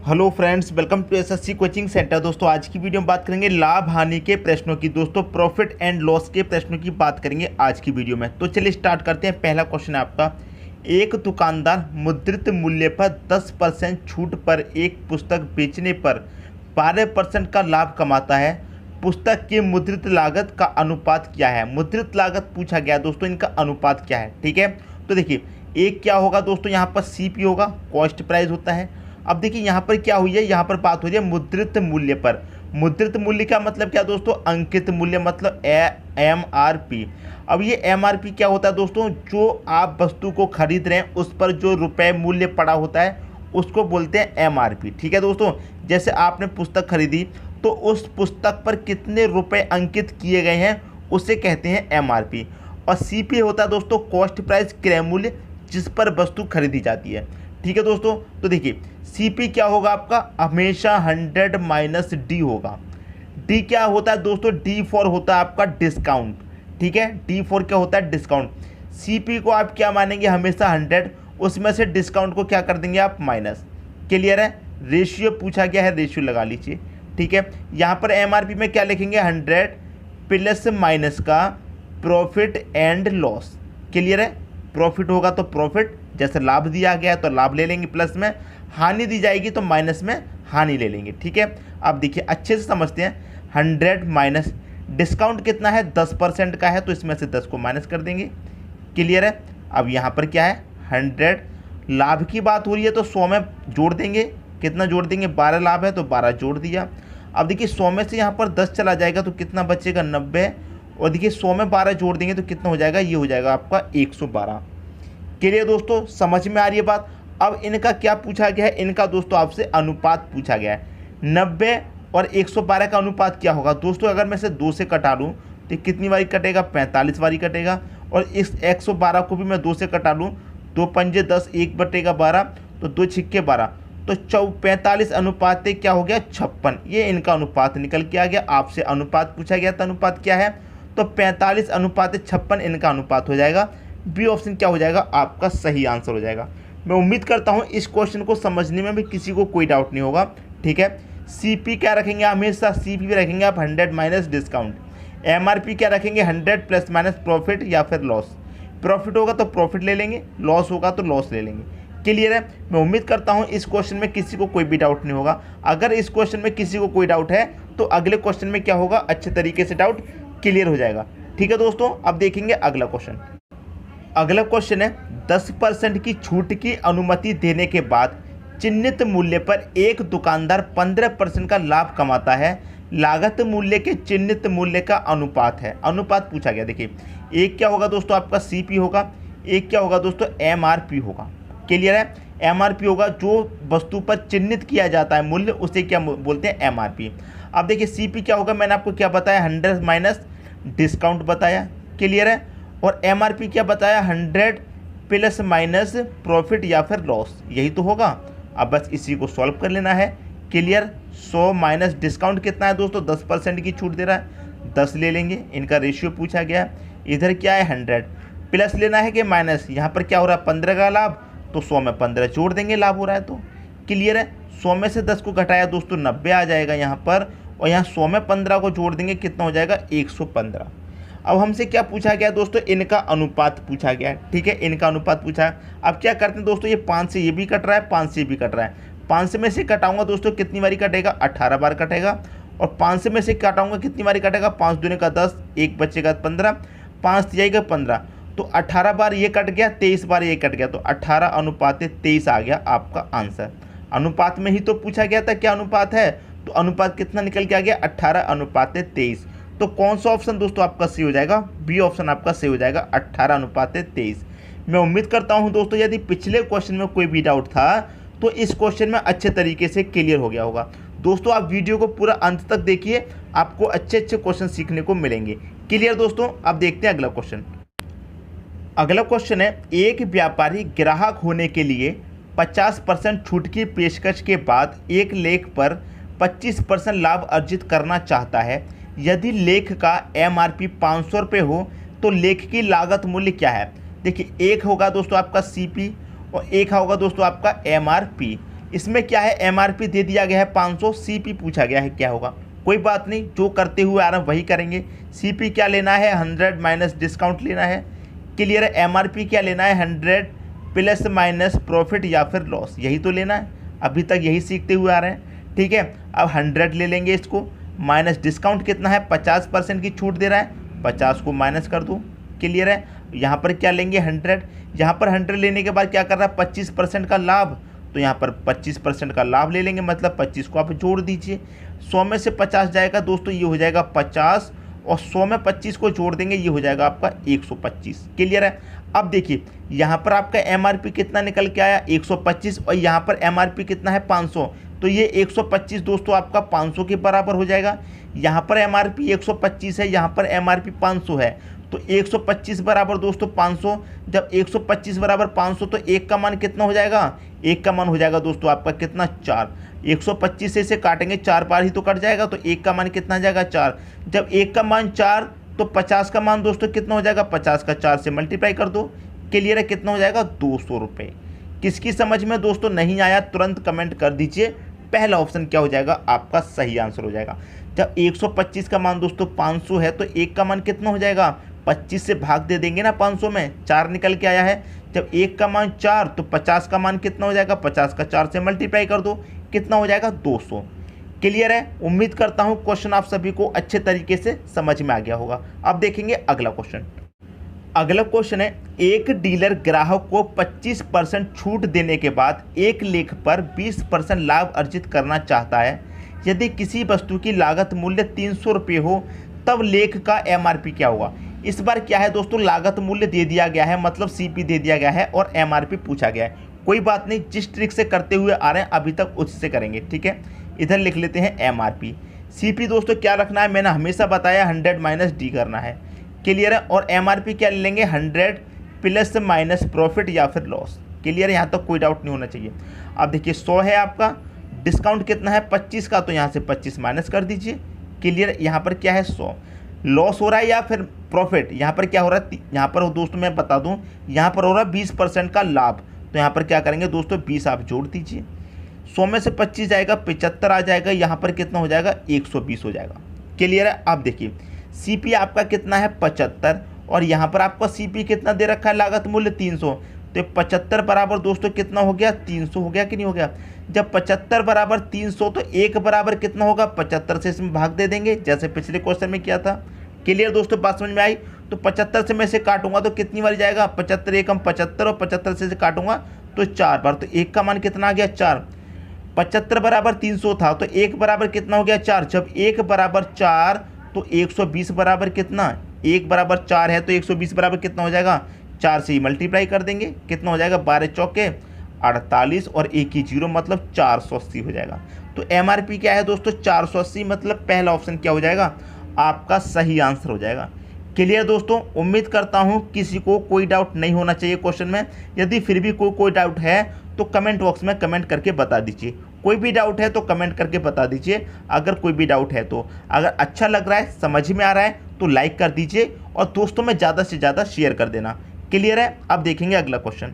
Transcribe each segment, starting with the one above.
Hello friends, welcome to SSC coaching centre. दोस्तों आज की वीडियो में बात करेंगे लाभ हानि के प्रश्नों की। दोस्तों प्रॉफिट एंड लॉस के प्रश्नों की बात करेंगे आज की वीडियो में। तो चलिए स्टार्ट करते हैं। पहला क्वेश्चन है आपका, एक दुकानदार मुद्रित मूल्य पर 10% छूट पर एक पुस्तक बेचने पर 12% का लाभ कमाता है। पुस्तक की मुद्रित लागत का अनुपात क्या है? मुद्रित लागत पूछा गया दोस्तों, इनका अनुपात क्या है? ठीक है, तो देखिए एक क्या होगा दोस्तों, यहाँ पर सीपी होगा, कॉस्ट प्राइस होता है। अब देखिए यहाँ पर क्या हुई है, यहाँ पर बात हो रही है मुद्रित मूल्य पर। मुद्रित मूल्य का मतलब क्या दोस्तों? अंकित मूल्य, मतलब MRP। अब ये MRP क्या होता है दोस्तों? जो आप वस्तु को खरीद रहे हैं उस पर जो रुपए मूल्य पड़ा होता है उसको बोलते हैं MRP। ठीक है दोस्तों, जैसे आपने पुस्तक खरीदी तो उस पुस्तक पर कितने रुपए अंकित किए गए हैं उसे कहते हैं MRP। और CP होता है दोस्तों कॉस्ट प्राइस, क्रय मूल्य, जिस पर वस्तु खरीदी जाती है। ठीक है दोस्तों, तो देखिए CP क्या होगा आपका? हमेशा 100 माइनस D होगा। D क्या होता है दोस्तों? D फॉर होता है आपका डिस्काउंट। ठीक है, D फॉर क्या होता है? डिस्काउंट। CP को आप क्या मानेंगे? हमेशा 100, उसमें से डिस्काउंट को क्या कर देंगे आप? माइनस। क्लियर है? रेशियो पूछा गया है, रेशियो लगा लीजिए। ठीक है, यहाँ पर MRP में क्या लिखेंगे? 100 प्लस माइनस का प्रॉफिट एंड लॉस। क्लियर है? प्रॉफिट होगा तो प्रॉफिट, जैसे लाभ दिया गया है तो लाभ ले लेंगे प्लस में, हानि दी जाएगी तो माइनस में हानि ले लेंगे। ठीक है, अब देखिए अच्छे से समझते हैं। 100 माइनस डिस्काउंट कितना है? 10% का है, तो इसमें से 10 को माइनस कर देंगे। क्लियर है? अब यहाँ पर क्या है? 100 लाभ की बात हो रही है तो 100 में जोड़ देंगे। कितना जोड़ देंगे? 12 लाभ है तो 12 जोड़ दिया। अब देखिए 100 में से यहाँ पर 10 चला जाएगा तो कितना बचेगा? 90। और देखिए 100 में 12 जोड़ देंगे तो कितना हो जाएगा? ये हो जाएगा आपका 112। क्लियर दोस्तों, समझ में आ रही है बात? अब इनका क्या पूछा गया है? इनका दोस्तों आपसे अनुपात पूछा गया है। 90 और 112 का अनुपात क्या होगा दोस्तों? अगर मैं इसे 2 से कटा लूँ तो कितनी बारी कटेगा? 45 बारी कटेगा। और इस 112 को भी मैं 2 से कटा लूँ, 2 पंजे 10, 1 बटेगा 12, तो 2 छिक्के 12, तो 45 अनुपात क्या हो गया? 56। ये इनका अनुपात निकल के आ गया। आपसे अनुपात पूछा गया था, अनुपात क्या है? तो 45 अनुपात 56 इनका अनुपात हो जाएगा। बी ऑप्शन क्या हो जाएगा? आपका सही आंसर हो जाएगा। मैं उम्मीद करता हूं इस क्वेश्चन को समझने में भी किसी को कोई डाउट नहीं होगा। ठीक है, CP क्या रखेंगे? हमेशा CP भी रखेंगे आप 100 माइनस डिस्काउंट। MRP क्या रखेंगे? 100 प्लस माइनस प्रॉफिट या फिर लॉस। प्रॉफिट होगा तो प्रॉफिट ले लेंगे, लॉस होगा तो लॉस ले लेंगे। क्लियर है? मैं उम्मीद करता हूं इस क्वेश्चन में किसी को कोई भी डाउट नहीं होगा। अगर इस क्वेश्चन में किसी को कोई डाउट है तो अगले क्वेश्चन में क्या होगा? अच्छे तरीके से डाउट क्लियर हो जाएगा। ठीक है दोस्तों, अब देखेंगे अगला क्वेश्चन। अगला क्वेश्चन है, 10% की छूट की अनुमति देने के बाद चिन्हित मूल्य पर एक दुकानदार 15% का लाभ कमाता है। लागत मूल्य के चिन्हित मूल्य का अनुपात है। अनुपात पूछा गया। देखिए एक क्या होगा दोस्तों? आपका CP होगा, एक क्या होगा दोस्तों? MRP होगा। क्लियर है? MRP होगा जो वस्तु पर चिन्हित किया जाता है मूल्य, उसे क्या बोलते हैं? MRP। अब देखिए CP क्या होगा? मैंने आपको क्या बताया? 100 माइनस डिस्काउंट बताया। क्लियर है? और MRP क्या बताया? 100 प्लस माइनस प्रॉफिट या फिर लॉस। यही तो होगा। अब बस इसी को सॉल्व कर लेना है। क्लियर? 100 माइनस डिस्काउंट कितना है दोस्तों? 10% की छूट दे रहा है, 10 ले लेंगे। इनका रेशियो पूछा गया है। इधर क्या है? 100 प्लस लेना है कि माइनस? यहाँ पर क्या हो रहा है? 15 का लाभ, तो 100 में 15 जोड़ देंगे, लाभ हो रहा है तो। क्लियर है? 100 में से 10 को घटाया दोस्तों 90 आ जाएगा यहाँ पर, और यहाँ 100 में 15 को जोड़ देंगे, कितना हो जाएगा? 115। अब हमसे क्या पूछा गया दोस्तों? इनका अनुपात पूछा गया है। ठीक है, इनका अनुपात पूछा है। अब क्या करते हैं दोस्तों? ये 5 से ये भी कट रहा है, 5 से ये भी कट रहा है। 5 में से कटाऊंगा दोस्तों कितनी बारी कटेगा? 18 बार कटेगा। और 5 में से काटाऊंगा कितनी बारी कटेगा? 5 दूनी का 10, 1 बचेगा 15, 5 जाएगा 15, तो 18 बार ये कट गया, 23 बार ये कट गया, तो 18 अनुपात 23 आ गया आपका आंसर। अनुपात में ही तो पूछा गया था क्या अनुपात है, तो अनुपात कितना निकल के आ गया? 18 अनुपात 23। तो कौन सा ऑप्शन दोस्तों आपका सही हो जाएगा? बी ऑप्शन आपका सही हो जाएगा, 18 अनुपात 23। मैं उम्मीद करता हूं दोस्तों यदि पिछले क्वेश्चन में कोई भी डाउट था तो इस क्वेश्चन में अच्छे तरीके से क्लियर हो गया होगा। दोस्तों आप वीडियो को पूरा अंत तक देखिए, आपको अच्छे अच्छे क्वेश्चन सीखने को मिलेंगे। क्लियर दोस्तों? अब देखते हैं अगला क्वेश्चन। अगला क्वेश्चन है, एक व्यापारी ग्राहक होने के लिए 50% छूट की पेशकश के बाद एक लेख पर 25% लाभ अर्जित करना चाहता है। यदि लेख का MRP 500 रुपये हो तो लेख की लागत मूल्य क्या है? देखिए एक होगा दोस्तों आपका CP और एक होगा दोस्तों आपका MRP। इसमें क्या है, एमआरपी दे दिया गया है 500, सीपी पूछा गया है क्या होगा। कोई बात नहीं, जो करते हुए आ रहे हैं वही करेंगे। सीपी क्या लेना है, 100 माइनस डिस्काउंट लेना है। क्लियर है। एमआरपी क्या लेना है, 100 प्लस माइनस प्रॉफिट या फिर लॉस, यही तो लेना है। अभी तक यही सीखते हुए आ रहे हैं। ठीक है, अब 100 ले लेंगे इसको, माइनस डिस्काउंट कितना है, 50% की छूट दे रहा है, 50 को माइनस कर दो। क्लियर है। यहाँ पर क्या लेंगे, 100। यहाँ पर 100 लेने के बाद क्या कर रहा है, 25% का लाभ, तो यहाँ पर 25% का लाभ ले लेंगे, मतलब 25 को आप जोड़ दीजिए। 100 में से 50 जाएगा दोस्तों, ये हो जाएगा 50, और 100 में 25 को जोड़ देंगे, ये हो जाएगा आपका 125। क्लियर है। अब देखिए यहाँ पर आपका एमआरपी कितना निकल के आया, 125, और यहाँ पर एमआरपी कितना है, 500, तो ये 125 दोस्तों आपका 500 के बराबर हो जाएगा। यहाँ पर एमआरपी 125 है, यहाँ पर एमआरपी 500 है, तो 125 बराबर दोस्तों 500। जब 125 बराबर 500 तो एक का मान कितना हो जाएगा, एक का मान हो जाएगा दोस्तों आपका कितना, 4। 125 से काटेंगे, 4 बार ही तो कट जाएगा, तो एक का मान कितना आ जाएगा, 4। जब एक का मान 4 तो 50 का मान दोस्तों कितना हो जाएगा, 50 का 4 से मल्टीप्लाई कर दो। क्लियर है, कितना हो जाएगा, 200 रुपये। किसकी समझ में दोस्तों नहीं आया तुरंत कमेंट कर दीजिए, पहला ऑप्शन क्या हो जाएगा आपका सही आंसर हो जाएगा। जब 125 का मान दोस्तों 500 है, तो एक का मान कितना हो जाएगा, 25 से भाग दे देंगे ना, 500 में 4 निकल के आया है। जब एक का मान 4 तो 50 का मान कितना हो जाएगा, 50 का 4 से मल्टीप्लाई कर दो, कितना हो जाएगा, 200। क्लियर है। उम्मीद करता हूँ क्वेश्चन आप सभी को अच्छे तरीके से समझ में आ गया होगा। अब देखेंगे अगला क्वेश्चन। अगला क्वेश्चन है, एक डीलर ग्राहक को 25% छूट देने के बाद एक लेख पर 20% लाभ अर्जित करना चाहता है। यदि किसी वस्तु की लागत मूल्य 300 रुपये हो, तब लेख का एमआरपी क्या होगा। इस बार क्या है दोस्तों, लागत मूल्य दे दिया गया है, मतलब सीपी दे दिया गया है, और एमआरपी पूछा गया है। कोई बात नहीं, जिस ट्रिक से करते हुए आ रहे हैं अभी तक उससे करेंगे। ठीक है, इधर लिख लेते हैं एमआरपी। सीपी दोस्तों क्या रखना है, मैंने हमेशा बताया 100 माइनस डी करना है। क्लियर है। और एमआरपी क्या ले लेंगे, 100 प्लस माइनस प्रॉफिट या फिर लॉस। क्लियर है, यहाँ तक कोई डाउट नहीं होना चाहिए। अब देखिए 100 है आपका, डिस्काउंट कितना है 25 का, तो यहाँ से 25 माइनस कर दीजिए। क्लियर, यहाँ पर क्या है 100 लॉस हो रहा है या फिर प्रॉफिट, यहाँ पर क्या हो रहा है, यहाँ पर दोस्तों मैं बता दूँ, यहाँ पर हो रहा है 20% का लाभ, तो यहाँ पर क्या करेंगे दोस्तों 20 आप जोड़ दीजिए। 100 में से 25 जाएगा, 75 आ जाएगा, यहाँ पर कितना हो जाएगा 120 हो जाएगा। क्लियर है। आप देखिए सीपी आपका कितना है 75, और यहाँ पर आपका सीपी कितना दे रखा है, लागत मूल्य 300, तो 75 बराबर दोस्तों कितना हो गया, 300 हो गया कि नहीं हो गया। जब 75 बराबर 300 तो एक बराबर कितना होगा, 75 से इसमें भाग दे देंगे, जैसे पिछले क्वेश्चन में किया था। क्लियर दोस्तों, बात समझ में आई। तो 75 से मैं से काटूंगा तो कितनी बार जाएगा, 75 एकम 75, और 75 से काटूंगा तो 4 बार, तो एक का मान कितना आ गया 4। 75 बराबर 300 था, तो एक बराबर कितना हो गया 4। जब एक बराबर 4 तो 120 बराबर कितना, एक बराबर 4 है तो 120 बराबर कितना हो जाएगा, 4 से ही मल्टीप्लाई कर देंगे, कितना हो जाएगा 12 चौके 48, और एक ही जीरो मतलब 480 हो जाएगा। तो एमआरपी क्या है दोस्तों 480, मतलब पहला ऑप्शन क्या हो जाएगा आपका सही आंसर हो जाएगा। क्लियर दोस्तों, उम्मीद करता हूँ किसी को कोई डाउट नहीं होना चाहिए क्वेश्चन में। यदि फिर भी कोई डाउट है तो कमेंट बॉक्स में कमेंट करके बता दीजिए। कोई भी डाउट है तो कमेंट करके बता दीजिए, अगर कोई भी डाउट है तो। अगर अच्छा लग रहा है, समझ में आ रहा है तो लाइक कर दीजिए, और दोस्तों में ज़्यादा से ज़्यादा शेयर कर देना। क्लियर है। अब देखेंगे अगला क्वेश्चन।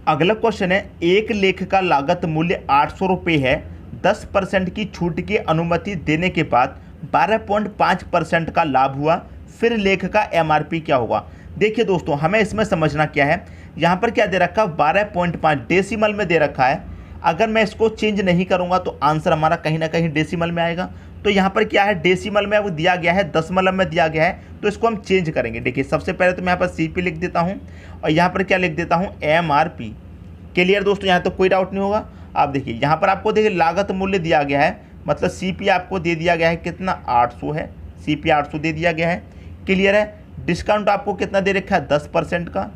अगला क्वेश्चन है, एक लेख का लागत मूल्य 800 रुपये है, 10% की छूट की अनुमति देने के बाद 12.5% का लाभ हुआ, फिर लेख का एमआरपी क्या होगा। देखिए दोस्तों, हमें इसमें समझना क्या है, यहाँ पर क्या दे रखा है 12.5 डेसिमल में दे रखा है। अगर मैं इसको चेंज नहीं करूँगा तो आंसर हमारा कहीं ना कहीं डेसिमल में आएगा। तो यहाँ पर क्या है, डेसिमल में वो दिया गया है, दशमलव में दिया गया है, तो इसको हम चेंज करेंगे। देखिए सबसे पहले तो मैं यहाँ पर सीपी लिख देता हूँ, और यहाँ पर क्या लिख देता हूँ एमआरपी। क्लियर दोस्तों, यहाँ तो कोई डाउट नहीं होगा। आप देखिए यहाँ पर आपको देखिए लागत मूल्य दिया गया है, मतलब सीपी आपको दे दिया गया है कितना 800 है, सीपी 800 दे दिया गया है। क्लियर है। डिस्काउंट आपको कितना दे रखा है 10% का,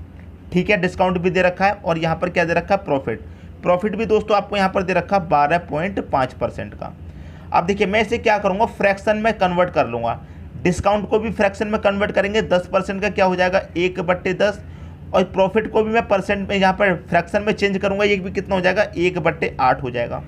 ठीक है, डिस्काउंट भी दे रखा है। और यहाँ पर क्या दे रखा है प्रॉफिट भी दोस्तों आपको यहाँ पर दे रखा 12.5% का। अब देखिए मैं इसे क्या करूँगा, फ्रैक्शन में कन्वर्ट कर लूँगा। डिस्काउंट को भी फ्रैक्शन में कन्वर्ट करेंगे, 10% का क्या हो जाएगा 1/10, और प्रॉफिट को भी मैं परसेंट में यहाँ पर फ्रैक्शन में चेंज करूँगा, ये भी कितना हो जाएगा 1/8 हो जाएगा।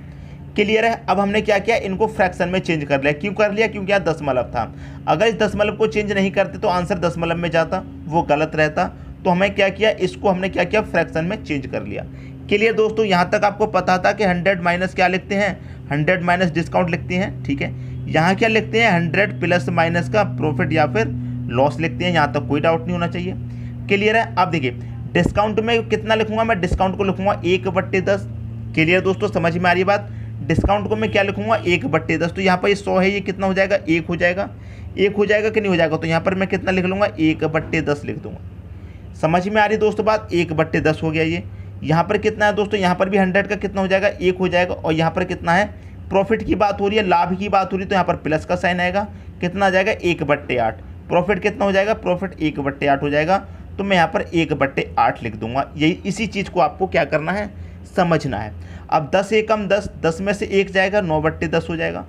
क्लियर है। अब हमने क्या किया, इनको फ्रैक्शन में चेंज कर लिया। क्यों कर लिया, क्योंकि यहाँ दशमलव था। अगर इस दशमलव को चेंज नहीं करते तो आंसर दशमलव में जाता, वो गलत रहता। तो हमें क्या किया, इसको हमने क्या किया फ्रैक्शन में चेंज कर लिया। क्लियर दोस्तों, यहाँ तक आपको पता था कि 100 माइनस क्या लिखते हैं, 100 माइनस डिस्काउंट लिखते हैं, ठीक है। यहाँ क्या लिखते हैं, 100 प्लस माइनस का प्रॉफिट या फिर लॉस लिखते हैं, यहाँ तक कोई डाउट नहीं होना चाहिए। क्लियर है। अब देखिए डिस्काउंट में कितना लिखूंगा, मैं डिस्काउंट को लिखूंगा 1/10। क्लियर दोस्तों, समझ में आ रही बात। डिस्काउंट को मैं क्या लिखूंगा, 1/10। तो यहाँ पर ये 100 है, ये कितना हो जाएगा, 1 हो जाएगा, 1 हो जाएगा कि नहीं हो जाएगा। तो यहाँ पर मैं कितना लिख लूँगा, 1/10 लिख दूंगा। समझ में आ रही दोस्तों बात, 1/10 हो गया ये। यहाँ पर कितना है दोस्तों, यहाँ पर भी 100 का कितना हो जाएगा, 1 हो जाएगा। और यहाँ पर कितना है, प्रॉफिट की बात हो रही है, लाभ की बात हो रही है, तो यहाँ पर प्लस का साइन आएगा, कितना आ जाएगा, 1/8। प्रॉफिट कितना हो जाएगा, प्रॉफिट 1/8 हो जाएगा। तो मैं यहाँ पर 1/8 लिख दूंगा। यही इसी चीज़ को आपको क्या करना है, समझना है। अब 10 एकम 10, 10 में से 1 जाएगा, 9/10 हो जाएगा।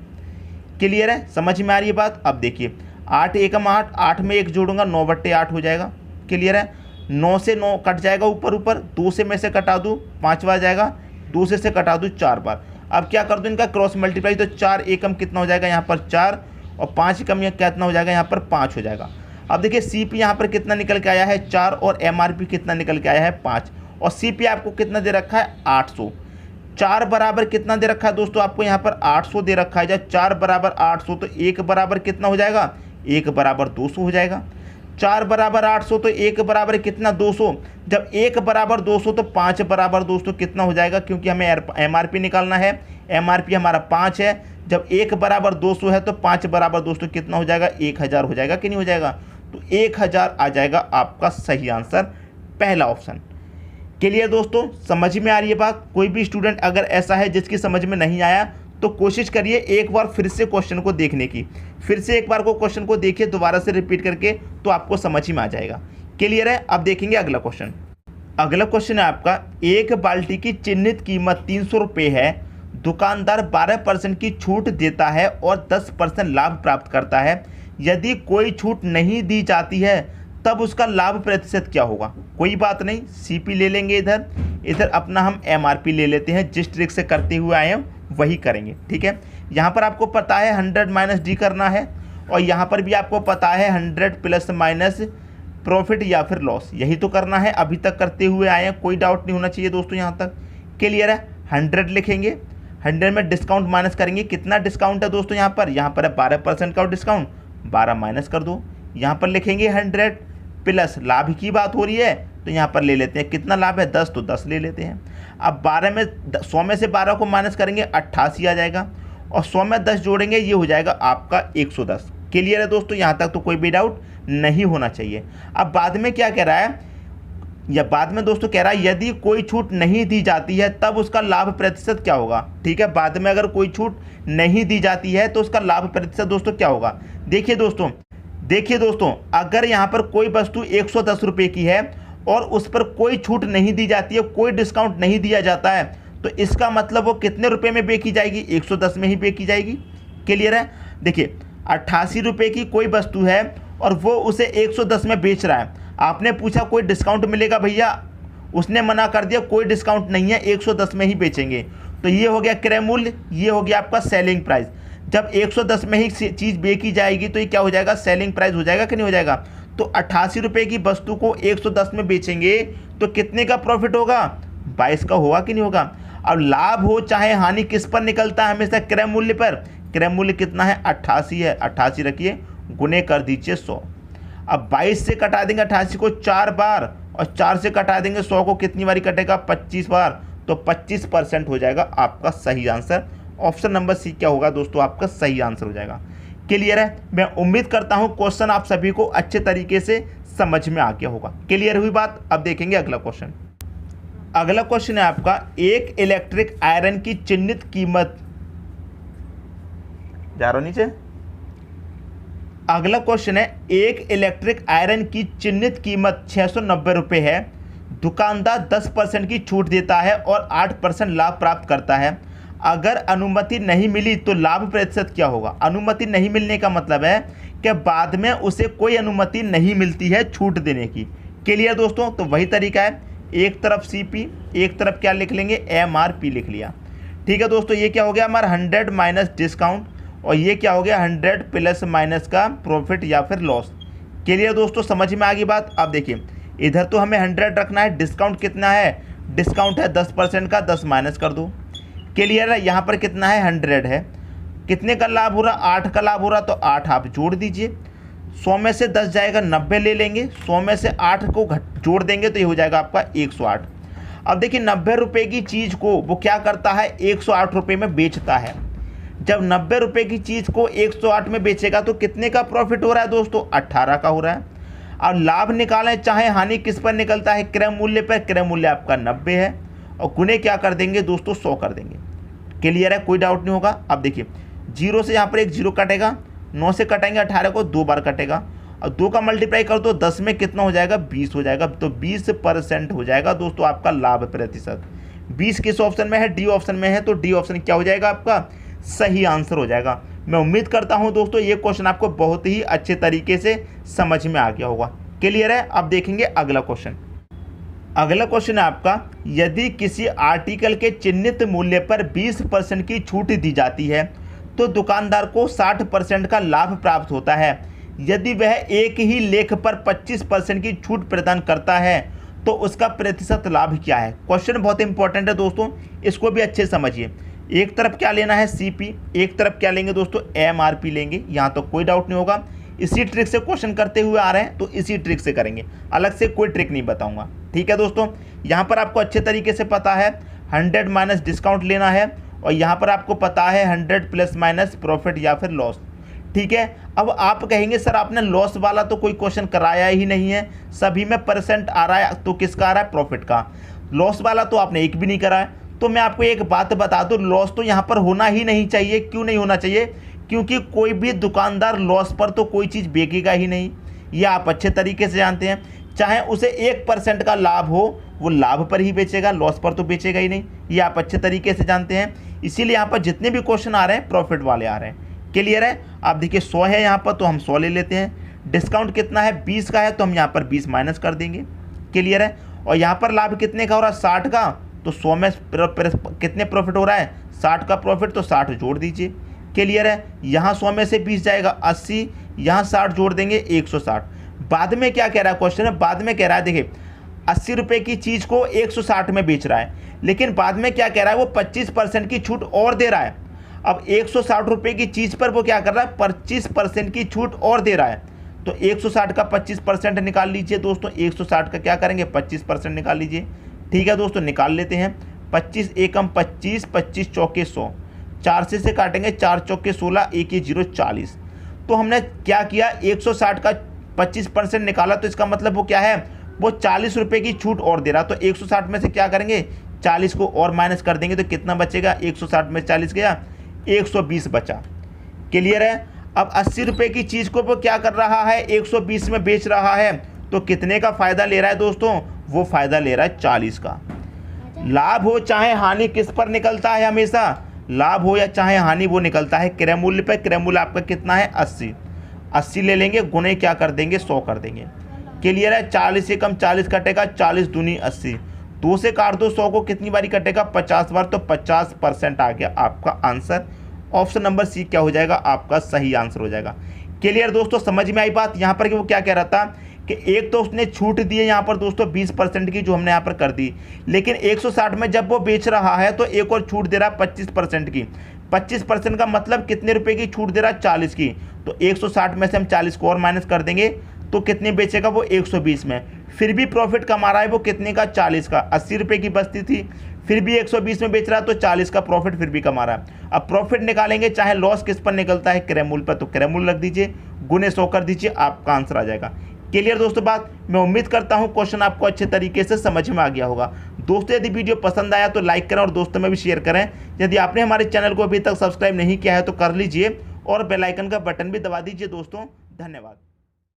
क्लियर है, समझ में आ रही है बात। अब देखिए 8 एकम 8, 8 में 1 जोड़ूंगा, 9/8 हो जाएगा। क्लियर है। 9 से 9 कट जाएगा ऊपर ऊपर, 2 से में से कटा दूँ 5 बार जाएगा, 2 से कटा दूँ 4 बार। अब क्या कर दूँ, इनका क्रॉस मल्टीप्लाई, तो 4 एकम कितना हो जाएगा, यहाँ पर 4, और 5 एकम कितना हो जाएगा, यहाँ पर 5 हो जाएगा। अब देखिए CP यहाँ पर कितना निकल के आया है, 4, और MRP कितना निकल के आया है, 5, और CP आपको कितना दे रखा है, 800। 4 बराबर कितना दे रखा है दोस्तों, आपको यहाँ पर 800 दे रखा है। जब 4 बराबर 800 तो 1 बराबर कितना हो जाएगा, 1 बराबर 200 हो जाएगा। 4 बराबर 800 तो 1 बराबर कितना, 200। जब 1 बराबर 200 तो 5 बराबर दोस्तों कितना हो जाएगा, क्योंकि हमें MRP निकालना है, MRP हमारा 5 है। जब 1 बराबर 200 है तो 5 बराबर दोस्तों कितना हो जाएगा, 1000 हो जाएगा कि नहीं हो जाएगा। तो 1000 आ जाएगा आपका सही आंसर, पहला ऑप्शन। क्लियर दोस्तों, समझ में आ रही है बात। कोई भी स्टूडेंट अगर ऐसा है जिसकी समझ में नहीं आया तो कोशिश करिए एक बार फिर से क्वेश्चन को देखने की, फिर से एक बार को क्वेश्चन को देखिए दोबारा से रिपीट करके, तो आपको समझ में आ जाएगा। क्लियर है। अब देखेंगे अगला क्वेश्चन। अगला क्वेश्चन है आपका, एक बाल्टी की चिन्हित कीमत 300 रुपये है, दुकानदार 12% की छूट देता है और 10% लाभ प्राप्त करता है। यदि कोई छूट नहीं दी जाती है तब उसका लाभ प्रतिशत क्या होगा। कोई बात नहीं, CP ले लेंगे, इधर अपना हम MRP ले लेते हैं। जिस ट्रिक से करते हुए आए हैं वही करेंगे, ठीक है। यहाँ पर आपको पता है 100 माइनस D करना है, और यहाँ पर भी आपको पता है 100 प्लस माइनस प्रॉफिट या फिर लॉस, यही तो करना है। अभी तक करते हुए आए हैं, कोई डाउट नहीं होना चाहिए दोस्तों यहाँ तक। क्लियर है। 100 लिखेंगे, 100 में डिस्काउंट माइनस करेंगे, कितना डिस्काउंट है दोस्तों, यहाँ पर है 12% का डिस्काउंट, 12 माइनस कर दो। यहाँ पर लिखेंगे 100 प्लस लाभ की बात हो रही है, तो यहाँ पर ले लेते हैं, कितना लाभ है 10, तो 10 ले लेते हैं। अब 100 में से 12 को माइनस करेंगे, 88 आ जाएगा, और 100 में 10 जोड़ेंगे, ये हो जाएगा आपका 110। क्लियर है दोस्तों, यहाँ तक तो कोई भी डाउट नहीं होना चाहिए। अब बाद में क्या कह रहा है, या बाद में दोस्तों कह रहा है यदि कोई छूट नहीं दी जाती है तब उसका लाभ प्रतिशत क्या होगा। ठीक है, बाद में अगर कोई छूट नहीं दी जाती है तो उसका लाभ प्रतिशत दोस्तों क्या होगा। देखिए दोस्तों, अगर यहाँ पर कोई वस्तु 110 रुपये की है और उस पर कोई छूट नहीं दी जाती है, कोई डिस्काउंट नहीं दिया जाता है, तो इसका मतलब वो कितने रुपए में बेची जाएगी, 110 में ही बेची जाएगी। क्लियर है। देखिए 88 रुपये की कोई वस्तु है और वो उसे 110 में बेच रहा है। आपने पूछा कोई डिस्काउंट मिलेगा भैया, उसने मना कर दिया कोई डिस्काउंट नहीं है, 110 में ही बेचेंगे। तो ये हो गया क्रय मूल्य, ये हो गया आपका सेलिंग प्राइस। जब 110 में ही चीज़ बेची जाएगी तो ये क्या हो जाएगा, सेलिंग प्राइस हो जाएगा कि नहीं हो जाएगा। तो 88 रुपये की वस्तु को 110 में बेचेंगे तो कितने का प्रॉफिट होगा, 22 का होगा कि नहीं होगा। अब लाभ हो चाहे हानि किस पर निकलता है, हमेशा क्रय मूल्य पर। क्रय मूल्य कितना है, 88 है, 88 रखिए, गुने कर दीजिए 100। अब 22 से कटा देंगे 88 को 4 बार, और 4 से कटा देंगे 100 को, कितनी बारी कटेगा, 25 बार। तो 25% हो जाएगा आपका सही आंसर। ऑप्शन नंबर सी क्या होगा दोस्तों, आपका सही आंसर हो जाएगा। क्लियर है। मैं उम्मीद करता हूं क्वेश्चन आप सभी को अच्छे तरीके से समझ में आ गया होगा। क्लियर हुई बात। अब देखेंगे अगला क्वेश्चन। अगला क्वेश्चन है आपका, एक इलेक्ट्रिक आयरन की चिन्हित कीमत, जा रहा नीचे। अगला क्वेश्चन है, एक इलेक्ट्रिक आयरन की चिन्हित कीमत 690 रुपये है, दुकानदार 10% की छूट देता है और 8% लाभ प्राप्त करता है। अगर अनुमति नहीं मिली तो लाभ प्रतिशत क्या होगा। अनुमति नहीं मिलने का मतलब है कि बाद में उसे कोई अनुमति नहीं मिलती है छूट देने की। क्लियर दोस्तों, तो वही तरीका है, एक तरफ CP, एक तरफ क्या लिख लेंगे, MRP लिख लिया। ठीक है दोस्तों, ये क्या हो गया हमारा 100 माइनस डिस्काउंट, और ये क्या हो गया 100 प्लस माइनस का प्रॉफिट या फिर लॉस। क्लियर दोस्तों, समझ में आ गई बात। अब देखिए इधर तो हमें 100 रखना है, डिस्काउंट कितना है डिस्काउंट है 10% का, 10 माइनस कर दो। क्लियर है। यहाँ पर कितना है 100 है, कितने का लाभ हो रहा 8 का लाभ हो रहा, तो 8 आप जोड़ दीजिए। 100 में से 10 जाएगा 90 ले लेंगे, 100 में से 8 को जोड़ देंगे तो ये हो जाएगा आपका 108। अब देखिए 90 रुपये की चीज़ को वो क्या करता है 108 रुपये में बेचता है। जब 90 रुपये की चीज़ को 108 में बेचेगा तो कितने का प्रॉफिट हो रहा है दोस्तों 18 का हो रहा है। अब लाभ निकालें चाहे हानि किस पर निकलता है क्रय मूल्य पर, क्रय मूल्य आपका 90 है और गुने क्या कर देंगे दोस्तों 100 कर देंगे। क्लियर है, कोई डाउट नहीं होगा। अब देखिए 0 से यहाँ पर एक 0 कटेगा, 9 से कटेंगे 18 को 2 बार कटेगा और 2 का मल्टीप्लाई कर दो 10 में कितना हो जाएगा 20 हो जाएगा, तो 20% हो जाएगा दोस्तों आपका लाभ प्रतिशत। 20 किस ऑप्शन में है डी ऑप्शन में है, तो डी ऑप्शन क्या हो जाएगा आपका सही आंसर हो जाएगा। मैं उम्मीद करता हूं दोस्तों ये क्वेश्चन आपको बहुत ही अच्छे तरीके से समझ में आ गया होगा। क्लियर है। अब देखेंगे अगला क्वेश्चन। अगला क्वेश्चन है आपका, यदि किसी आर्टिकल के चिन्हित मूल्य पर 20% की छूट दी जाती है तो दुकानदार को 60% का लाभ प्राप्त होता है। यदि वह एक ही लेख पर 25% की छूट प्रदान करता है तो उसका प्रतिशत लाभ क्या है। क्वेश्चन बहुत इंपॉर्टेंट है दोस्तों, इसको भी अच्छे समझिए। एक तरफ क्या लेना है सीपी, एक तरफ क्या लेंगे दोस्तों एमआरपी लेंगे, यहाँ तो कोई डाउट नहीं होगा। इसी ट्रिक से क्वेश्चन करते हुए आ रहे हैं तो इसी ट्रिक से करेंगे, अलग से कोई ट्रिक नहीं बताऊंगा। ठीक है दोस्तों, यहाँ पर आपको अच्छे तरीके से पता है 100 माइनस डिस्काउंट लेना है और यहाँ पर आपको पता है 100 प्लस माइनस प्रॉफिट या फिर लॉस। ठीक है। अब आप कहेंगे सर आपने लॉस वाला तो कोई क्वेश्चन कराया ही नहीं है, सभी में परसेंट आ रहा है, तो किसका आ रहा है प्रॉफिट का। लॉस वाला तो आपने एक भी नहीं कराया। तो मैं आपको एक बात बता दूं, लॉस तो यहाँ पर होना ही नहीं चाहिए। क्यों नहीं होना चाहिए, क्योंकि कोई भी दुकानदार लॉस पर तो कोई चीज़ बेचेगा ही नहीं, ये आप अच्छे तरीके से जानते हैं। चाहे उसे 1% का लाभ हो वो लाभ पर ही बेचेगा, लॉस पर तो बेचेगा ही नहीं, ये आप अच्छे तरीके से जानते हैं। इसीलिए यहाँ पर जितने भी क्वेश्चन आ रहे हैं प्रॉफिट वाले आ रहे हैं। क्लियर है। आप देखिए 100 है यहाँ पर तो हम 100 ले लेते हैं। डिस्काउंट कितना है 20 का है तो हम यहाँ पर 20 माइनस कर देंगे। क्लियर है। और यहाँ पर लाभ कितने का हो रहा है 60 का, तो 100 में कितने प्रॉफिट हो रहा है 60 का प्रॉफिट, तो 60 जोड़ दीजिए। क्लियर है। यहाँ 100 में से 20 जाएगा 80, यहाँ 60 जोड़ देंगे 160। बाद में क्या कह रहा है क्वेश्चन है, बाद में कह रहा है देखिए 80 रुपये की चीज़ को 160 में बेच रहा है, लेकिन बाद में क्या कह रहा है वो 25% की छूट और दे रहा है। अब 160 रुपये की चीज़ पर वो क्या कर रहा है 25% की छूट और दे रहा है, तो 160 का 25% निकाल लीजिए दोस्तों। 160 का क्या करेंगे 25% निकाल लीजिए। ठीक है दोस्तों, निकाल लेते हैं। 25 एकम 25, 25 चौके 100, 4 से काटेंगे 4 चौके 16, 1 0 40। तो हमने क्या किया 160 का 25% निकाला, तो इसका मतलब वो क्या है वो 40 रुपये की छूट और दे रहा। तो 160 में से क्या करेंगे 40 को और माइनस कर देंगे तो कितना बचेगा 160 में 40 गया 120 बचा। क्लियर है। अब 80 रुपये की चीज़ को वो क्या कर रहा है 120 में बेच रहा है, तो कितने का फ़ायदा ले रहा है दोस्तों वो फ़ायदा ले रहा है 40 का। लाभ हो चाहे हानि किस पर निकलता है, हमेशा लाभ हो या चाहे हानि वो निकलता है क्रय मूल्य पर। क्रय मूल्य आपका कितना है 80 ले लेंगे, गुने क्या कर देंगे 100 कर देंगे। क्लियर है। 40 से कम 40 कटेगा, 40 दूनी 80, 2 से काट दो 100 को कितनी बारी कटेगा 50 बार, तो 50% आ गया आपका आंसर। ऑप्शन नंबर सी क्या हो जाएगा आपका सही आंसर हो जाएगा। क्लियर दोस्तों, समझ में आई बात। यहाँ पर कि वो क्या कह रहा था कि एक तो उसने छूट दी है यहाँ पर दोस्तों 20% की जो हमने यहाँ पर कर दी, लेकिन 160 में जब वो बेच रहा है तो एक और छूट दे रहा है 25% की। 25% का मतलब कितने रुपए की छूट दे रहा है 40 की, तो 160 में से हम 40 को और माइनस कर देंगे तो कितने बेचेगा वो 120 में। फिर भी प्रॉफिट कमा रहा है वो कितने का 40 का। 80 रुपये की बचती थी, फिर भी 120 में बेच रहा है तो 40 का प्रॉफिट फिर भी कमा रहा है। अब प्रॉफिट निकालेंगे चाहे लॉस किस पर निकलता है क्रय मूल्य पर, तो क्रय मूल्य रख दीजिए, गुने 100 कर दीजिए, आपका आंसर आ जाएगा। क्लियर दोस्तों बात। मैं उम्मीद करता हूं क्वेश्चन आपको अच्छे तरीके से समझ में आ गया होगा। दोस्तों यदि वीडियो पसंद आया तो लाइक करें और दोस्तों में भी शेयर करें। यदि आपने हमारे चैनल को अभी तक सब्सक्राइब नहीं किया है तो कर लीजिए और बेल आइकन का बटन भी दबा दीजिए दोस्तों। धन्यवाद।